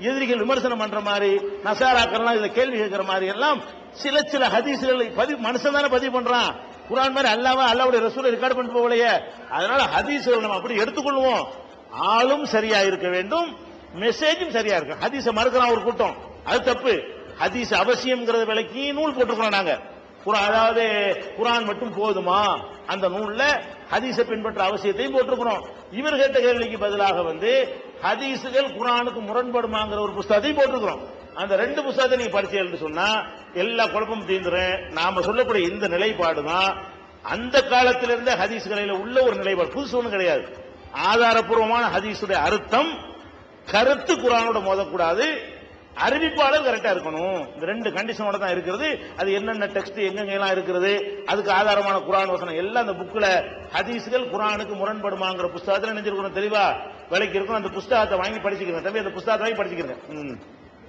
எதிரிகள் விமர்சனம் பண்ற மாதிரி, நசாராக்கள்லாம் இதுல கேள்வி கேட்கிற மாதிரி எல்லாம் சில ஹதீஸ்களை மனுஷன் தானே பதிவு பண்றான். குர்ஆன் மாதிரி அல்லாஹ்வுடைய ரசூலை ரெக்கார்ட் பண்ணிட்டு போகலையே. அதனால ஹதீஸ்களை நம்ம அப்படி எடுத்துக்கொள்வோம். ஆளும் சரியா இருக்க வேண்டும், மெசேஜும் சரியா இருக்கு. ஹதீஸை மறுக்கிறான் ஒரு கூட்டம், அது தப்பு. ஹதீஸ் அவசியம்ங்கிறத விலைக்கு நூல் போட்டுக்கிறோம் நாங்க. அதாவது குர்ஆன் மட்டும் போதுமா, அந்த நூல்ல ஹதீஸை பின்பற்ற அவசியத்தையும் போட்டிருக்கிறோம். இவர் கேட்ட கேள்விக்கு பதிலாக ஹதீஸுகள் குர்ஆனுக்கு முரண்படுமாங்கிற ஒரு புத்தகத்தையும் போட்டிருக்கிறோம். அந்த ரெண்டு புத்தகத்தை நீங்க படிச்சீங்கன்னு சொன்னா எல்லா குழப்பமும் தீர்ந்துரும். நாம சொல்லக்கூடிய இந்த நிலைப்பாடு தான் அந்த காலத்திலிருந்த ஹதீஸ்களில் உள்ள ஒரு நிலைப்பாடு, புதுசு ஒன்றும் கிடையாது. ஆதாரப்பூர்வமான ஹதீஸுடைய அர்த்தம் கருத்து குர்ஆனோட மோதக்கூடாது, அறிவிப்பாளர் கரெக்டா இருக்கணும். இந்த ரெண்டு கண்டிஷனோட தான் இருக்கிறது. அது என்னென்ன டெக்ஸ்ட் எங்கெங்கெல்லாம் இருக்கிறது, அதுக்கு ஆதாரமான குர்ஆன் வசனம் எல்லாம் அந்த புக்ல ஹதீஸ்கள் குர்ஆனுக்கு முரண்படுமாங்கிற புத்தகத்தில் நினைஞ்சிருக்கணும், தெளிவா விலைக்கு இருக்கும். அந்த புத்தகத்தை வாங்கி படிச்சுக்கிறேன் தம்பி, அந்த புத்தகத்தை வாங்கி படிச்சுக்கிறேன்.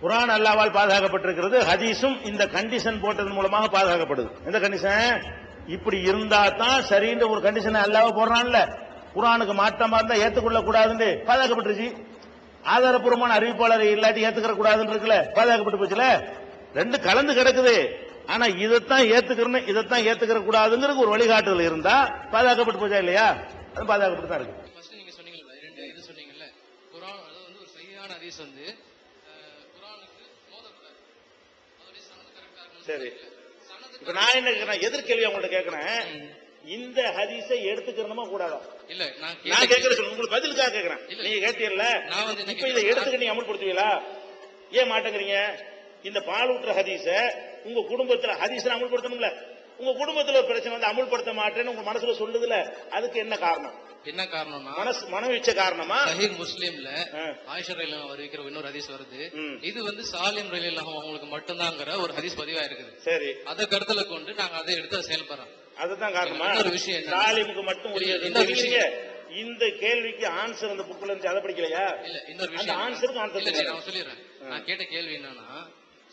குர்ஆன் அல்லாஹ்வால் பாதுகாக்கப்பட்டிருக்கிறது, ஹதீஸும் இந்த கண்டிஷன் போட்டதன் மூலமாக பாதுகாக்கப்படுது. இந்த கண்டிஷன் இப்படி இருந்தா தான் சரின்ற ஒரு கண்டிஷனை அல்லாஹ் போடுறான்ல, குர்ஆனுக்கு மாற்றமா இருந்தா ஏத்துக்கொள்ள கூடாதுன்னு பாதுகாக்கப்பட்டுருச்சு. ஆதாரப்பூர்வமான அறிவிப்பாளரை இல்லாட்டி ஏத்துக்கிற கூடாதுன்னு இருக்குல்ல, பாதுகாக்கப்பட்டு போச்சுல. ரெண்டு கலந்து கிடக்குது. ஆனா இதைத்தான் ஏத்துக்கிறேன்னு இதைத்தான் ஏத்துக்கிற கூடாதுங்கிறது ஒரு வழிகாட்டுதல் இருந்தா பாதுகாக்கப்பட்டு போச்சா இல்லையா? அது பாதுகாக்கப்பட்டு தான் இருக்கு. நீங்க சொன்னீங்கல்ல, ரெண்டு இது சொன்னீங்கல்ல, குர்ஆன் அதாவது ஒரு சரியான ஹதீஸ் குர்ஆனுக்கு மோதக்கூடாது, அதோட சனது கரெக்டா இருக்கணும். சரி, இப்ப நான் என்ன கேக்குறேன், எதிர்கேள்வி உங்கள்ட்ட கேக்குறேன், இந்த ஹதீஸை எடுத்துக்கிறணுமா கூடாதா? இல்ல நான் கேட்கறது உங்களுக்கு பதிலுக்காக கேட்கிறேன். நீங்க கேட்டீங்கல்ல, இப்ப இதை எடுத்துக்க நீங்க அமல்படுத்துவீங்களா? ஏன் மாட்டேங்கிறீங்க? இந்த பாலூற்ற ஹதீஸ உங்க குடும்பத்துல ஹதீஸை அமல்படுத்தணும்ல, உங்க குடும்பத்துல ஒரு பிரச்சனை வந்து அமல்படுத்த மாட்டேன்னு உங்க மனசுல சொல்லுதுல, அதுக்கு என்ன காரணம்? என்ன காரணம்னா மனவிச்ச காரணமா? சஹீஹ் முஸ்லிம்ல ஆயிஷா ரலியல்லாஹு அறிவிக்கிற இன்னொரு ஹதீஸ் வருது. இது சாலிம் ரலியல்லாஹு அவங்களுக்கு மட்டும்தாங்கிற ஒரு ஹதீஸ் பதிவா இருக்குது. சரி, அதை கருத்துல கொண்டு நாங்க அதை எடுத்து செயல்படுறோம். அதுதான் காரணமா? ஒரு விஷயம் சாலிமுக்கு மட்டும் இந்த கேள்விக்கு ஆன்சர் அந்த புக்ல இருந்து அதை படிக்கலையா? இல்ல, இன்னொரு விஷயம் ஆன்சருக்கு ஆன்சர் நான் சொல்லிடுறேன். நான் கேட்ட கேள்வி என்னன்னா,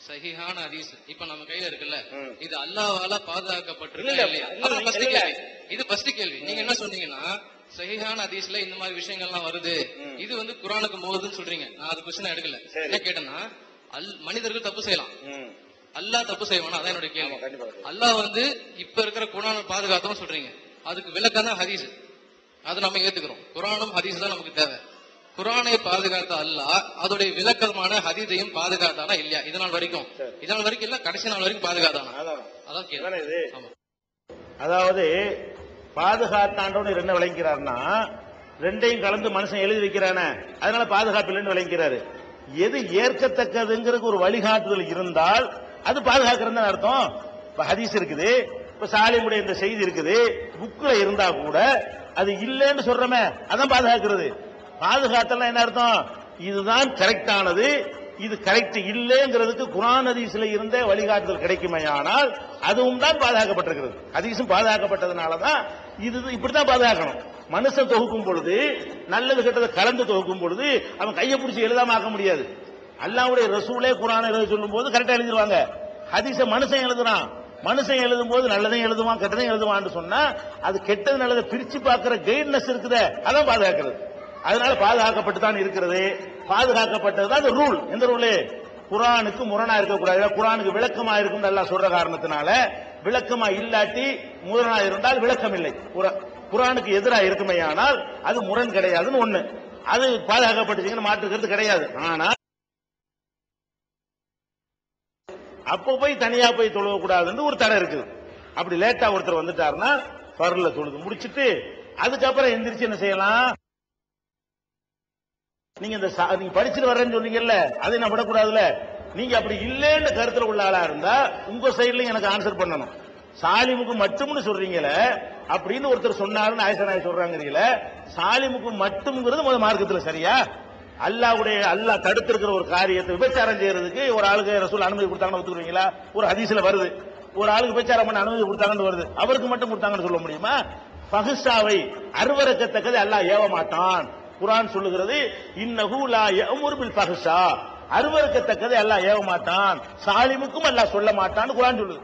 சஹீஹான ஹதீஸ் இப்ப நம்ம கையில இருக்குல்ல, இது அல்லாஹ்வால பாதுகாக்கப்பட்டிருக்கு இல்லையா? இது ஃபர்ஸ்ட் கேள்வி. நீங்க என்ன சொன்னீங்கன்னா, சஹீஹான ஹதீஸ்ல இந்த மாதிரி விஷயங்கள்லாம் வருது, இது குர்ஆனுக்கு மோதுன்னு சொல்றீங்க. நான் அது கொஸ்டின் எடுக்கல. என்ன கேட்டேன்னா, மனிதர்கள் தப்பு செய்யலாம், அல்லாஹ் தப்பு செய்வானா? அதான் என்னோட கேள்வி. அல்லாஹ் இப்ப இருக்கிற குர்ஆனை பாதுகாத்தோம்னு சொல்றீங்க, அதுக்கு விளக்கம் தான் ஹதீஸ். அதை நம்ம ஏத்துக்கிறோம். குர்ஆனும் ஹதீஸ் தான் நமக்கு தேவை. குர்ஆனை பாதுகாத்த அல்லாஹ் அதோடைய விளக்கமான ஹதீஸையும் பாதுகாத்தானா இல்லையா? இதனால் வரைக்கும் இல்ல, கடைசி நாள் வரைக்கும் பாதுகாத்தானா? அதான் கேள்வி. அதாவது பாதுகாத்தாண்டோன்னு என்ன விளங்கிறாருன்னா, ரெண்டையும் கலந்து மனுஷன் எழுதி வைக்கிறானே, அதனால பாதுகாப்பு இல்லைன்னு விளங்கிறாரு. எது ஏற்கத்தக்கதுங்கிறது ஒரு வழிகாட்டுதல் இருந்தால் அது பாதுகாக்கிறது அர்த்தம். இப்ப ஹதீஸ் இருக்குது, இப்ப சாலிமுடைய இந்த செய்தி இருக்குது, புக்ல இருந்தா கூட அது இல்லைன்னு சொல்றமே, அதான் பாதுகாக்கிறது. பாதுகாத்தல் என்ன அர்த்தம்? இதுதான் கரெக்டானது, இது கரெக்ட் இல்லைங்கிறதுக்கு குர்ஆன் ஹதீஸ்ல இருந்த வழிகாட்டுதல் கிடைக்குமையானால் அதுவும் தான் பாதுகாக்கப்பட்டிருக்கிறது. ஹதீஸும் பாதுகாக்கப்பட்டதுனாலதான் இது இப்படித்தான் பாதுகாக்கணும். மனுஷன் தொகுக்கும் பொழுது நல்லது கெட்டதை கலந்து தொகுக்கும் பொழுது அவன் கையை பிடிச்சி எழுதாம ஆக்க முடியாது. அல்லாஹ்வுடைய ரசூலே குர்ஆனை எழுத சொல்லும் போது கரெக்டா எழுதிடுவாங்க. ஹதீஸ மனுஷன் எழுதுறான், மனுஷன் எழுதும் போது நல்லதையும் எழுதுவான் கெட்டதையும் எழுதுவான்னு சொன்னா அது கெட்டது நல்லதை பிரிச்சு பார்க்கிற கைட்னஸ் இருக்குதே, அதான் பாதுகாக்கிறது. அதனால பாதுகாக்கப்பட்டு தான் இருக்கிறது. பாதுகாக்கப்பட்டதுதான் அந்த ரூல். எந்த ரூலு? குர்ஆனுக்கு முரணா இருக்கக்கூடாது, குர்ஆனுக்கு விளக்கமா இருக்கும் அல்லாஹ் சொல்ற காரணத்தினால. விளக்கமா இல்லாட்டி முரணா இருந்தால் விளக்கம் இல்லை. குர்ஆனுக்கு எதிராக இருக்குமையானால் அது முரண் கிடையாதுன்னு ஒண்ணு, அது பாதுகாக்கப்பட்டுச்சுன்னு மாற்றுக்கிறது கிடையாது. ஆனா அப்ப போய் தனியா போய் தொழக்கூடாதுன்னு ஒரு தடை இருக்குது. அப்படி லேட்டா ஒருத்தர் வந்துட்டாருன்னா ஃபர்ல தொழுது முடிச்சிட்டு அதுக்கப்புறம் எந்திரிச்சு என்ன செய்யலாம்? நீங்க நீங்க படிச்சுட்டு வர்றேன்னு சொன்னீங்கல்ல, அதை நான் விடக்கூடாதுல. நீங்க அப்படி இல்லைன்னு கருத்துல உள்ள ஆளா இருந்தா உங்க சைட்ல எனக்கு ஆன்சர் பண்ணணும். சாலிமுக்கு மட்டும்னு சொல்றீங்கல, அப்படின்னு ஒருத்தர் சொன்னாருன்னு ஆயிஷா நாயகி சொல்றாங்க. சாலிமுக்கு மட்டும்ங்கிறது முதல் மார்க்கத்துல சரியா? அல்லாஹ் தடுத்திருக்கிற ஒரு காரியத்தை விபச்சாரம் செய்யறதுக்கு ஒரு ஆளுக்கு ரசூல் அனுமதி கொடுத்தாங்கன்னு ஒத்துக்குவீங்களா? ஒரு ஹதீஸ்ல வருது, ஒரு ஆளுக்கு விபச்சாரம் பண்ண அனுமதி கொடுத்தாங்கன்னு வருது, அவருக்கு மட்டும் கொடுத்தாங்கன்னு சொல்ல முடியுமா? ஃபஹ்ஷாவை அருவருக்கத்தக்கதை அல்லாஹ் ஏவ மாட்டான். குர்ஆன் சொல்லுகிறது, இன்னஹு லா யஅமுரு பில் ஃபஹ்ஷா, அருவருக்கத்தக்கதை அல்லாஹ் ஏவ மாட்டான், சாலிமுக்கும் அல்லாஹ் சொல்ல மாட்டான்னு குர்ஆன் சொல்லுது.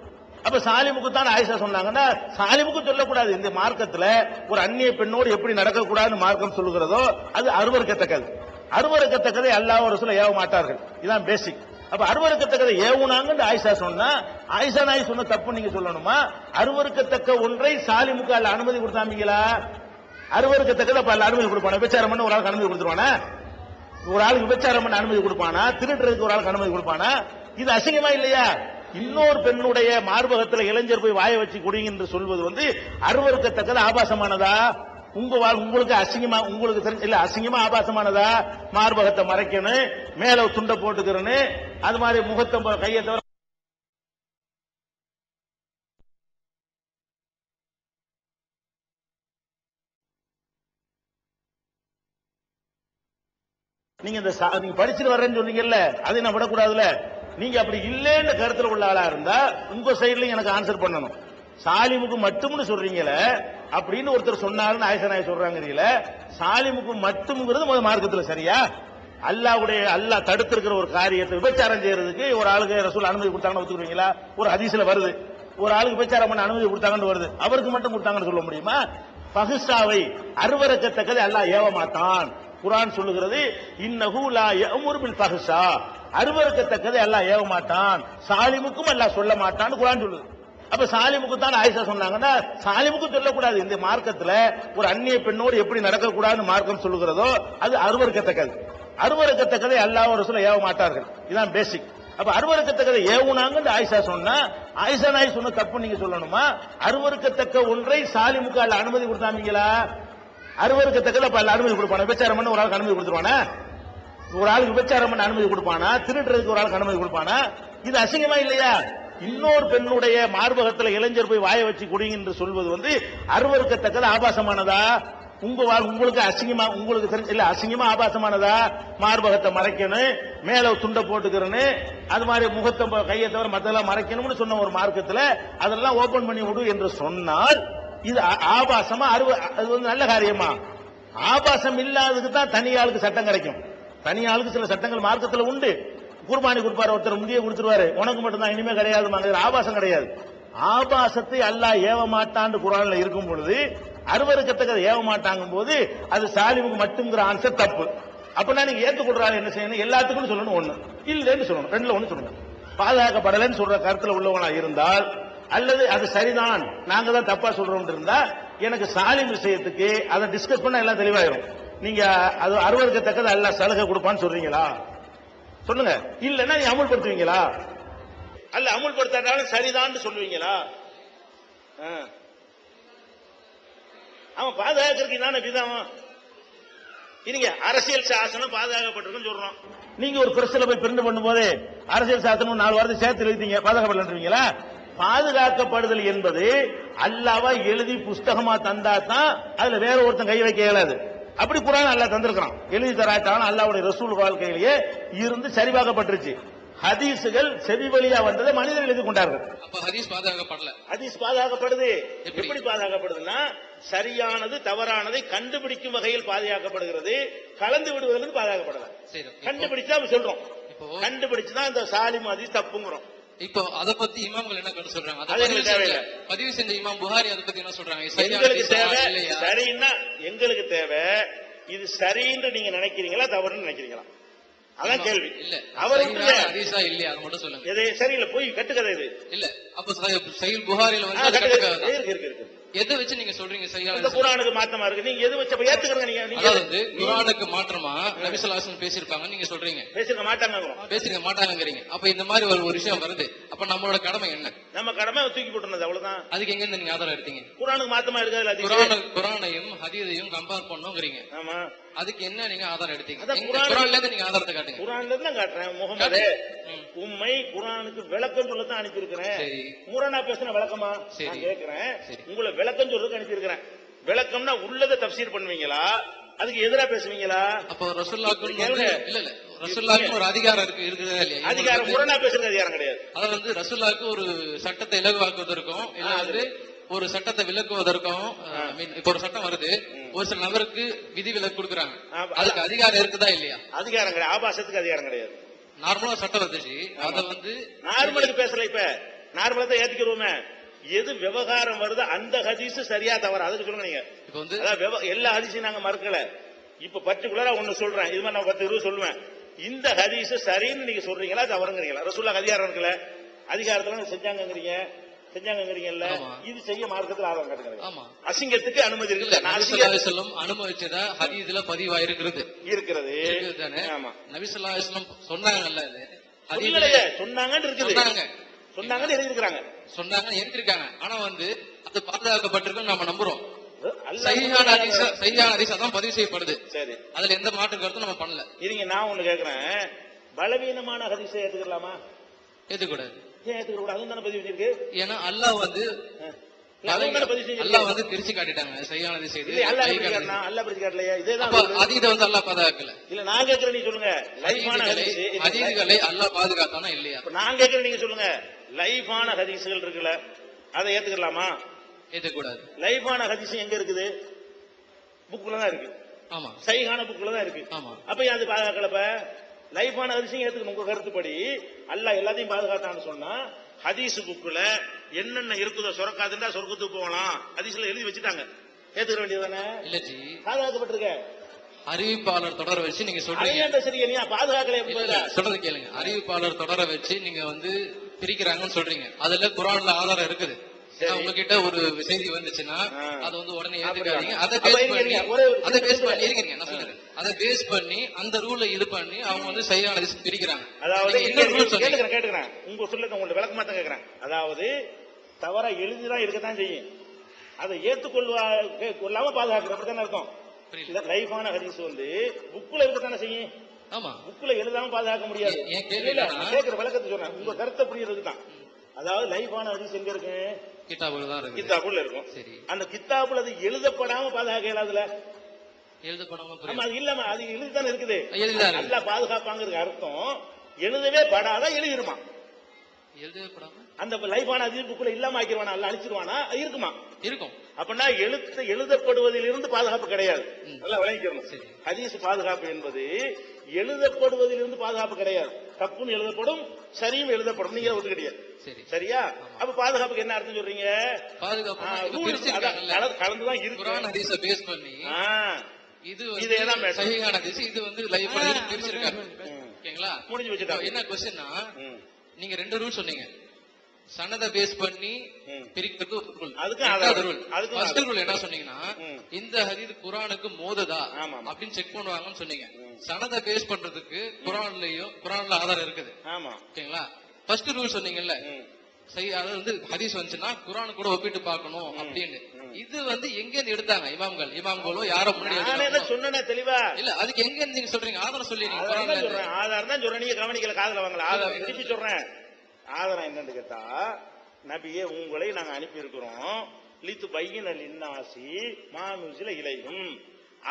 அப்ப சாலிமுக்கு தான் ஆயிஷா சொன்னாங்கன்னா சாலிமுக்கு சொல்லக்கூடாது. இந்த மார்க்கத்துல ஒரு அந்நிய பெண்ணோடு எப்படி நடக்கக்கூடாதுன்னு மார்க்கம் சொல்லுகிறதோ அது அருவருக்கத்தக்கது. அருவருக்கத்தக்கதை அல்லாஹ் ரசூல் ஏவ மாட்டார்கள். இதான் பேசிக். அப்ப அருவருக்கத்தக்கதை ஏவுனாங்கன்னு ஆயிஷா சொன்னா, ஆயிஷா நாய் சொன்ன தப்பு நீங்க சொல்லணுமா? அருவருக்கத்தக்க ஒன்றை சாலிமுக்கு அல்ல அனுமதி கொடுத்தாமீங்களா? அருவருக்கத்தக்கதை அப்ப அல்ல அனுமதி கொடுப்பானா? விபச்சாரம் பண்ண ஒரு ஆளுக்கு அனுமதி கொடுத்துருவானா? ஒரு ஆளுக்கு விபச்சாரம் பண்ண அனுமதி கொடுப்பானா? திருடுறதுக்கு ஒரு ஆளுக்கு அனுமதி கொடுப்பானா? இது அசிங்கமா இல்லையா? இன்னொரு பெண்ணுடைய மார்பகத்தில் இளைஞர் போய் வாய வச்சு குடிங்க என்று சொல்வது அருவருக்கத்தக்கது ஆபாசமானதா? உங்களுக்கு அசிங்கமா, உங்களுக்கு தெரிஞ்ச இல்ல அசிங்கமா ஆபாசமானதா? மார்பகத்தை மறைக்கணும், மேல துண்டை போட்டுக்கிறன்னு, அது மாதிரி முகத்தை கையை தவிர நீங்க நீங்க படிச்சுட்டு வர்றேன்னு சொன்னீங்கல்ல, அதை நான் விடக்கூடாதுல. நீங்க அப்படி இல்லைன்னு கருத்துல உள்ள ஆளா இருந்தா உங்க சைடுல எனக்கு ஆன்சர் பண்ணணும். சாலிமுக்கு மட்டும்னு சொல்றீங்களே அப்படின்னு ஒருத்தர் சொன்னாருன்னு ஆயிஷா நாய் சொல்றாங்க. சாலிமுக்கு மட்டும்ங்கிறது மார்க்கத்துல சரியா? அல்லாஹ் தடுத்திருக்கிற ஒரு காரியத்தை விபச்சாரம் செய்யறதுக்கு ஒரு ஆளுக்கு ரசூல் அனுமதி கொடுத்தாங்கன்னு ஒத்துக்குவீங்களா? ஒரு ஹதீஸ்ல வருது, ஒரு ஆளுக்கு விபச்சாரம் பண்ண அனுமதி கொடுத்தாங்கன்னு வருது, அவருக்கு மட்டும் கொடுத்தாங்கன்னு சொல்ல முடியுமா? பஹிஷாவை அருவருக்கத்தக்கதை அல்லாஹ் ஏவ மாட்டான். குர்ஆன் சொல்லுகிறது இன்னஹு லா யஅமுரு பில் ஃபஹ்ஷா, அருவருக்கத்தக்கதை அல்லாஹ் ஏவ மாட்டான், சாலிமுக்கும் அல்லாஹ் சொல்ல மாட்டான்னு குர்ஆன் சொல்லுது. அப்ப சாலிமுக்கு தான் ஆயிஷா சொன்னாங்கன்னா சாலிமுக்கு சொல்லக்கூடாது. இந்த மார்க்கத்துல ஒரு அந்நிய பெண்ணோடு எப்படி நடக்கக்கூடாதுன்னு மார்க்கம் சொல்லுகிறதோ அது அருவருக்கத்தக்கது. அருவருக்கத்தக்கதை அல்லாஹ் ரசூல் ஏவ மாட்டார்கள். இதான் பேசிக். அப்ப அருவருக்கத்தக்கதை ஏவுனாங்கன்னு ஆயிஷா சொன்னா, ஆயிஷா நாய் சொன்ன தப்பு நீங்க சொல்லணுமா? அருவருக்கத்தக்க ஒன்றை சாலிமுக்கு அல்ல அனுமதி கொடுத்தாமீங்களா? அருவருக்கத்தக்கதை அப்ப அல்ல அனுமதி கொடுப்பானா? விபச்சாரம் பண்ண ஒரு ஆளுக்கு அனுமதி கொடுத்துருவானா? ஒரு ஆளுக்கு விபச்சாரம் பண்ண அனுமதி கொடுப்பானா? திருடுறதுக்கு ஒரு ஆளுக்கு அனுமதி கொடுப்பானா? இது அசிங்கமா இல்லையா? இன்னொரு பெண்ணுடைய மார்பகத்தில் இளைஞர் போய் வாய வச்சு குடிங்க என்று சொல்வது அருவருக்கத்தக்கது ஆபாசமானதா? உங்களுக்கு அசிங்கமா, உங்களுக்கு தெரிஞ்ச இல்ல அசிங்கமா ஆபாசமானதா? மார்பகத்தை மறைக்கணும், மேல துண்டை போட்டுக்கிறன்னு, அது மாதிரி முகத்தை கையை தவிர மத்தெல்லாம் மறைக்கணும்னு சொன்ன ஒரு மார்க்கத்தில் அதெல்லாம் ஓபன் பண்ணி விடு என்று சொன்னால் இது ஆபாசமா? அது நல்ல காரியமா? ஆபாசம் இல்லாததுக்கு தான் தனியாளுக்கு சட்டம் கிடைக்கும். தனியாளுக்கு சில சட்டங்கள் மார்க்கத்தில் உண்டு. குர்பானி கொடுப்பாரு, ஒருத்தர் முடிய கொடுத்துருவாரு, உனக்கு மட்டும் தான் இனிமே கிடையாது, ஆபாசம் கிடையாது. ஆபாசத்தை அல்லாஹ் ஏவ மாட்டான்னு குர்ஆன்ல இருக்கும் பொழுது அருவருக்கத்தக்கதை ஏவ மாட்டாங்க போது அது சாலிமுக்கு மட்டும்ங்கிற ஆன்சர் தப்பு. அப்படின்னா நீங்க ஏற்றுக்கொள்றாரு என்ன செய்யணும்? எல்லாத்துக்கும் சொல்லணும், ஒண்ணு இல்லைன்னு சொல்லணும், ரெண்டுல ஒண்ணு சொல்லணும். பாதுகாக்கப்படலைன்னு சொல்ற கருத்துல உள்ளவங்களா இருந்தால் அல்லது அது சரிதான் நாங்க தான் தப்பா சொல்றோம் இருந்தா எனக்கு சாலிம் விஷயத்துக்கு அதை டிஸ்கஸ் பண்ண எல்லாம் தெளிவாயிரும். நீங்க அது அருவருக்கத்தக்கது அல்லாஹ் சலுகை கொடுப்பான்னு சொல்றீங்களா? சொல்லுங்க. இல்லன்னா நீ அமுல்படுத்துவீங்களா? அல்ல அமுல்படுத்தாட்டாலும் சரிதான் சொல்லுவீங்களா? அவன் பாதுகாக்கிறதுக்கு தானே விதம். நீங்க அரசியல் சாசனம் பாதுகாக்கப்பட்டிருக்குன்னு சொல்றோம். நீங்க ஒரு பிரச்சனை போய் பிரிண்ட் பண்ணும் போது அரசியல் சாசனம் 4 வாரத்தை சேர்த்து எழுதிட்டீங்க, பாதுகாக்கப்படலன்றீங்களா? பாதுகாக்கப்படுதல் என்பது அல்லாஹ்வா எழுதி புஸ்தகமா தந்தா தான் அதுல வேற ஒருத்தன் கை வைக்க இயலாது. அப்படி குர்ஆன் அல்லாஹ் தந்திருக்கான். எழுதி தராட்டாலும் அல்லாஹ்வுடைய ரசூல் வாழ்க்கையிலேயே இருந்து சரிபார்க்கப்பட்டிருச்சு. ஹதீசுகள் செவி வழியா வந்ததை மனிதர்கள் எழுதி கொண்டார்கள். அப்ப ஹதீஸ் பாதுகாக்கப்படல. ஹதீஸ் பாதுகாக்கப்படுது. எப்படி பாதுகாக்கப்படுதுன்னா சரியானது தவறானதை கண்டுபிடிக்கும் வகையில் பாதுகாக்கப்படுகிறது. கலந்து விடுவதிலிருந்து பாதுகாக்கப்படல. கண்டுபிடிச்சா சொல்றோம், கண்டுபிடிச்சுதான் இந்த சாலிம் ஹதீஸ் தப்புங்கிறோம். இப்போ அதை பத்தி இமாம்கள் என்ன கருத்து சொல்றாங்க? பதிவு செஞ்ச இமாம் புகாரி அதை பத்தி என்ன சொல்றாங்க? எங்களுக்கு தேவை சரின்னா, எங்களுக்கு தேவை இது சரின்னு நீங்க நினைக்கிறீங்களா தவறுன்னு நினைக்கிறீங்களா? அதான் கேள்வி. இல்ல அவருக்கு இல்லையா அதை மட்டும் சொல்லுங்க. எது சரியில்லை, போய் கட்டுக்கதை இது இல்ல. அப்ப சஹீஹ் புகாரில வந்து இருக்கு. எதை வச்சு நீங்க சொல்றீங்க? சரியான குர்ஆனுக்கு மாற்றமா இருக்கு. நீங்க எது வச்சு ஏத்துக்கிறீங்க? நீங்க அதாவது குர்ஆனுக்கு மாற்றமா நபி ஸல்லல்லாஹு அலைஹி வஸல்லம் பேசிருக்காங்க நீங்க சொல்றீங்க. பேசிருக்க மாட்டாங்கங்கறீங்க. அப்ப இந்த மாதிரி ஒரு விஷயம் வருது, அப்ப நம்மளோட கடமை என்ன? நம்ம கடமை தூக்கி போட்டுறது அவ்வளவுதான். அதுக்கு எங்க இருந்து நீங்க ஆதாரம் எடுத்தீங்க? குர்ஆனுக்கு மாற்றமா இருக்காது. குர்ஆனையும் ஹதீஸையும் கம்பேர் பண்ணோம்ங்கறீங்க. ஆமா, அதுக்கு என்ன நீங்க ஆதாரம் எடுத்தீங்க? குர்ஆன்ல இருந்து நீங்க ஆதாரத்தை காட்டுங்க. குர்ஆன்ல இருந்து நான் காட்டுறேன். முஹம்மதே உம்மை குர்ஆனுக்கு விளக்கம் சொல்ல தான் அனுப்பி இருக்கிறேன். முரணா பேசின விளக்கமா நான் கேக்குறேன். உங்களை விளக்கம் சொல்றதுக்கு அனுப்பி இருக்கிறேன். விளக்கம்னா உள்ளதை தஃப்சீர் பண்ணுவீங்களா, அதுக்கு எதிரா பேசுவீங்களா? அப்போ ரசூலுல்லாஹ்க்கு இல்ல ரசூலுல்லாஹ்க்கு ஒரு அதிகாரம் இருக்குதா இல்லையா? அதிகாரம் முரணா பேசுறது அதிகாரம் கிடையாது. அதாவது வந்து ரசூலுல்லாஹ்க்கு ஒரு சட்டத்தை இலகுவாக்குவதற்கும் இல்ல வந்து ஒரு சட்டத்தை விலக்குவதற்கும், இப்ப ஒரு சட்டம் வருது, ஒரு சில நபருக்கு விதி விலக்கு கொடுக்குறாங்க, அதுக்கு அதிகாரம் இருக்குதா இல்லையா? அதிகாரம் கிடையாது. ஆபாசத்துக்கு அதிகாரம் கிடையாது. நார்மலா சட்டம் வந்துச்சு, அத வந்து நார்மலுக்கு பேசல. இப்ப நார்மலா தான் ஏத்துக்கிறோமே. எது விவகாரம் வருது அந்த ஹதீஸ் சரியா தவறு அதுக்கு சொல்லுங்க. நீங்க இப்ப வந்து எல்லா ஹதீஸையும் நாங்க மறுக்கல. இப்ப பர்டிகுலரா ஒண்ணு சொல்றேன், இது மாதிரி நான் 10 20 சொல்லுவேன். இந்த ஹதீஸ் சரின்னு நீங்க சொல்றீங்களா தவறுங்கிறீங்களா? ரசூலுல்லாஹ் அதிகாரம் இருக்குல்ல, அதிகாரத்துல செஞ்சாங்கங்கறீங்க, செஞ்சாங்கங்கறீங்கல்ல, இது செய்ய மார்க்கத்துல ஆதாரம் காட்டுங்க. ஆமா, அசிங்கத்துக்கு அனுமதி இருக்குல்ல, நபி ஸல்லல்லாஹு அலைஹி வஸல்லம் அனுமதிச்சதா ஹதீஸ்ல பதிவாயிருக்கிறது. இருக்கிறது தானே? ஆமா, நபி ஸல்லல்லாஹு அலைஹி வஸல்லம் சொன்னாங்கல்ல, இது ஹதீஸ்ல சொன்னாங்கன்னு இருக்குது, சொன்னாங்கன்னு எழுதிருக்காங்க, சொன்னாங்கன்னு எழுதிருக்காங்க. ஆனா வந்து அது பாதுகாக்கப்பட்டிருக்குன்னு நம்ம நம்புறோம். சஹீஹான ஹதீஸ் அதான் பதிவு செய்யப்படுது. சரி, அதுல எந்த மாற்று கருத்தும் நம்ம பண்ணல. இருங்க, நான் ஒண்ணு கேக்குறேன், பலவீனமான ஹதீஸை ஏத்துக்கலாமா? ஏத்துக்கூடாது. ஏன் ஏத்துக்கூடாது? அதுவும் தானே பதிவு செஞ்சிருக்கு. ஏன்னா அல்லாஹ் வந்து பிரிச்சு காட்டிட்டாங்க. சஹீஹான ஹதீஸ் இது அல்லாஹ் பிரிச்சு காட்டலையா? இதேதான் ஹதீஸை வந்து அல்லாஹ் பாதுகாக்கல. இல்ல நான் கேக்குறேன், நீங்க சொல்லுங்க. லைஃபான ஹதீஸ்களை அல்லாஹ் பாதுகாத்தானா இல்லையா? நான் கேக்குறேன், நீங்க சொல்லுங்க. லைஃபான ஹதீஸ்கள் இருக்குல்ல, அதை ஏத்துக்கலாமா? ஏத்துக்கூடாது. லைஃபான ஹதீஸ் எங்க இருக்குது? புக்ல தான் இருக்கு. ஆமா, சஹீஹான புக்ல தான் இருக்கு. ஆமா, அப்ப அது பாதுகாக்கலப்ப லைஃபான ஹதீஸையும் ஏத்துக்கணும். உங்க கருத்துப்படி அல்லாஹ் எல்லாத்தையும் பாதுகாத்தான்னு சொன்னா ஹதீஸ் புக்ல என்னென்ன இருக்குதோ சொரக்காதுண்டா சொர்க்கத்துக்கு போகலாம் ஹதீஸ்ல எழுதி வச்சுட்டாங்க, ஏத்துக்க வேண்டியதானே? இல்ல ஜி, பாதுகாக்கப்பட்டிருக்க அறிவிப்பாளர் தொடர வச்சு நீங்க சொல்றீங்க. சரி, நீ பாதுகாக்கல சொல்றது கேளுங்க. அறிவிப்பாளர் தொடர வச்சு நீங்க வந்து பிரிக்கிறாங்கன்னு சொல்றீங்க. அதுல குர்ஆன்ல ஆதாரம் இருக்குது. உங்ககிட்ட ஒரு செய்தி வந்துச்சுன்னா அது வந்து உடனே ஏத்துக்காதீங்க. அதை பேஸ் பண்ணி அந்த ரூலை இது பண்ணி அவங்க வந்து சரியான பிரிக்கிறாங்க. அதாவது கேட்டுக்கிறேன், உங்க சொல்லுங்க, உங்க விளக்கமா தான் கேட்கிறேன். அதாவது தவறா எழுதிதான் இருக்கத்தான் செய்யும், அதை ஏற்றுக்கொள்ளாம பாதுகாக்கிற அப்படித்தானே இருக்கும். லைஃபான ஹதீஸ் வந்து புக்ல இருக்கத்தானே செய்யும். ஆமா, புக்ல எழுதாம பாதுகாக்க முடியாது. கேட்கிற விளக்கத்தை சொல்றேன், உங்க கருத்தை புரியறதுக்கு தான். அதாவது லைஃபான ஹதீஸ் எங்க இருக்கு? கித்தாபுல இருக்கும். சரி, அந்த கித்தாபுல அது எழுதப்படாம பாதுகாக்க இயலாதுல. எழுதப்படாம அது இல்லமா, அது எழுதித்தானே இருக்குது. நல்லா பாதுகாப்பாங்க அர்த்தம். எழுதவே படாத எழுதிருமா? அந்த லைஃபான ஹதீஸ் புக்ல இல்லாம ஆக்கிடுவானா? அல்ல அழிச்சிருவானா? இருக்குமா? இருக்கும். அப்படின்னா எழுதப்படுவதில் இருந்து பாதுகாப்பு கிடையாது. நல்லா விளங்கிக்கணும். ஹதீஸ் பாதுகாப்பு என்பது எழுதப்படுவதில் இருந்து பாதுகாப்பு கிடையாது. தப்புன்னு எழுதப்படும், சரியும் எழுதப்படும். நீங்க ஒத்துக்கிட்டீங்க, சரியா? அப்ப பாதுகாப்புக்கு என்ன அர்த்தம் சொல்றீங்க? கலந்துதான் இருக்கு. முடிஞ்சு வச்சுட்டாங்க. என்ன கொஸ்டின்னா, நீங்க 2 ரூல் சொன்னீங்க. சனத பேஸ் பண்ணி பிரிக்கிறது ஒரு ரூல். அதுக்கு ஃபர்ஸ்ட் ரூல் என்ன சொன்னீங்கன்னா, இந்த ஹதீஸ் குர்ஆனுக்கு மோதுதா அப்படின்னு செக் பண்ணுவாங்கன்னு சொன்னீங்க. சனத பேஸ் பண்றதுக்கு குர்ஆன்ல ஆதாரம் இருக்குது. ஆமா, ஓகேங்களா? ஃபர்ஸ்ட் ரூல் சொன்னீங்கல்ல, சரி, அதாவது வந்து ஹதீஸ் வந்துச்சுன்னா குர்ஆன் கூட ஒப்பிட்டு பார்க்கணும் அப்படின்னு. இது வந்து எங்க இருந்து எடுத்தாங்க? இமாம்களோ யாரோ முன்னாடி சொன்ன தெளிவா இல்ல. அதுக்கு எங்க இருந்து நீங்க சொல்றீங்க? ஆதாரம் சொல்லி ஆதாரம் தான் சொல்றேன், நீங்க கவனிக்கல, காதுல வாங்கல. ஆதாரம் திருப்பி சொல்றேன். ஆதாரம் என்னன்னு கேட்டா, நபியே உங்களை நாங்க அனுப்பி இருக்கிறோம், லித்து பையின லின்னாசி மானுசில இலையும்,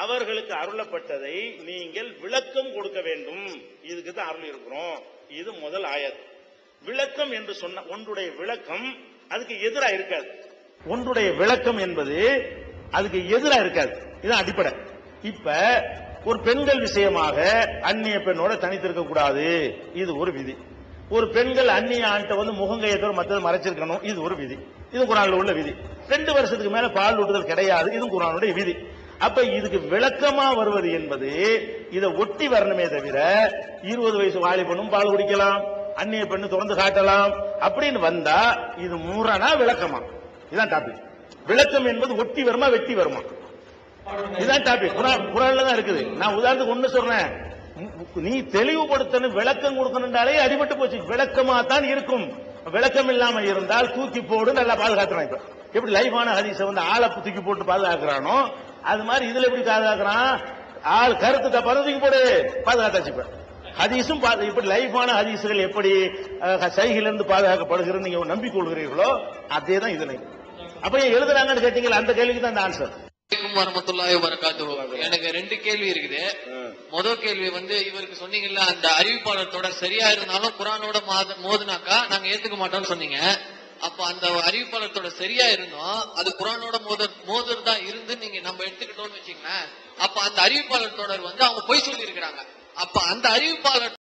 அவர்களுக்கு அருளப்பட்டதை நீங்கள் விளக்கம் கொடுக்க வேண்டும். இதுக்கு தான் அருள் இருக்கிறோம். இது முதல் ஆயத். விளக்கம் என்று சொன்ன ஒன்றுடைய விளக்கம் அதுக்கு எதிராக இருக்காது. ஒன்றுடைய விளக்கம் என்பது அதுக்கு எதிராக இருக்காது. இதுதான் அடிப்படை. இப்ப ஒரு பெண்கள் விஷயமாக அந்நிய பெண்ணோட தனித்திருக்க கூடாது, இது ஒரு விதி. ஒரு பெண்கள் அந்நிய ஆண்ட வந்து முகங்கையத்தோட மற்றது மறைச்சிருக்கணும், இது ஒரு விதி. இது குர்ஆன்ல உள்ள விதி. 2 வருஷத்துக்கு மேல பால் ஊட்டுதல் கிடையாது, இது குர்ஆனுடைய விதி. அப்ப இதுக்கு விளக்கமா வருவது என்பது இதை ஒட்டி வரணுமே தவிர 20 வயசு வாலிபனும் பால் குடிக்கலாம், அந்நிய பெண்ணு தொடர்ந்து காட்டலாம் அப்படின்னு வந்தா இது முரணா விளக்கமா? இதுதான் டாபிக். விளக்கம் என்பது ஒட்டி வருமா வெட்டி வருமா? இதுதான் டாபிக். குர்ஆன்ல தான் இருக்குது. நான் உதாரணத்துக்கு ஒண்ணு சொல்றேன், நீ தெளிவுபடுத்தணும், விளக்கம் கொடுக்கணும்னாலே அடிபட்டு போச்சு. விளக்கமா தான் இருக்கும். விளக்கம் இல்லாம இருந்தால் தூக்கி போடு, நல்லா பாதுகாக்கிறான். இப்ப எப்படி லைஃபான ஹதீஸை வந்து ஆளை தூக்கி போட்டு பாதுகாக்கிறானோ அது மாதிரி இதுல எப்படி பாதுகாக்கிறான்? ஆள் கருத்து தப்பான தூக்கி போடு, பாதுகாத்தாச்சு. இப்ப ஹதீஸும் இப்படி லைஃபான ஹதீஸுகள் எப்படி சைகிலிருந்து பாதுகாக்கப்படுகிறது நீங்க நம்பிக் கொள்கிறீர்களோ அதே தான் இதுல. அப்ப எழுதுறாங்கன்னு கேட்டீங்களா, அந்த கேள்விக்கு தான் அந்த ஆன்சர். வரமத்துல்லாஹி வபரகாத்துஹு. எனக்கு 2 கேள்வி இருக்குது. முதல் கேள்வி வந்து, இவருக்கு சொன்னீங்கல்ல, அந்த அறிவிப்பாளர் தொடர் சரியா இருந்தாலும் குர்ஆனோட மோதுனாக்கா நாங்க ஏத்துக்க மாட்டோம்னு சொன்னீங்க. அப்ப அந்த அறிவிப்பாளர் தொடர் சரியா இருந்தோம், அது குர்ஆனோட மோதுறதா இருந்து நீங்க நம்ம எடுத்துக்கிட்டோம்னு வச்சுக்கோங்களேன். அப்ப அந்த அறிவிப்பாளர் தொடர் வந்து அவங்க பொய் சொல்லி இருக்கிறாங்க. அப்ப அந்த அறிவிப்பாளர்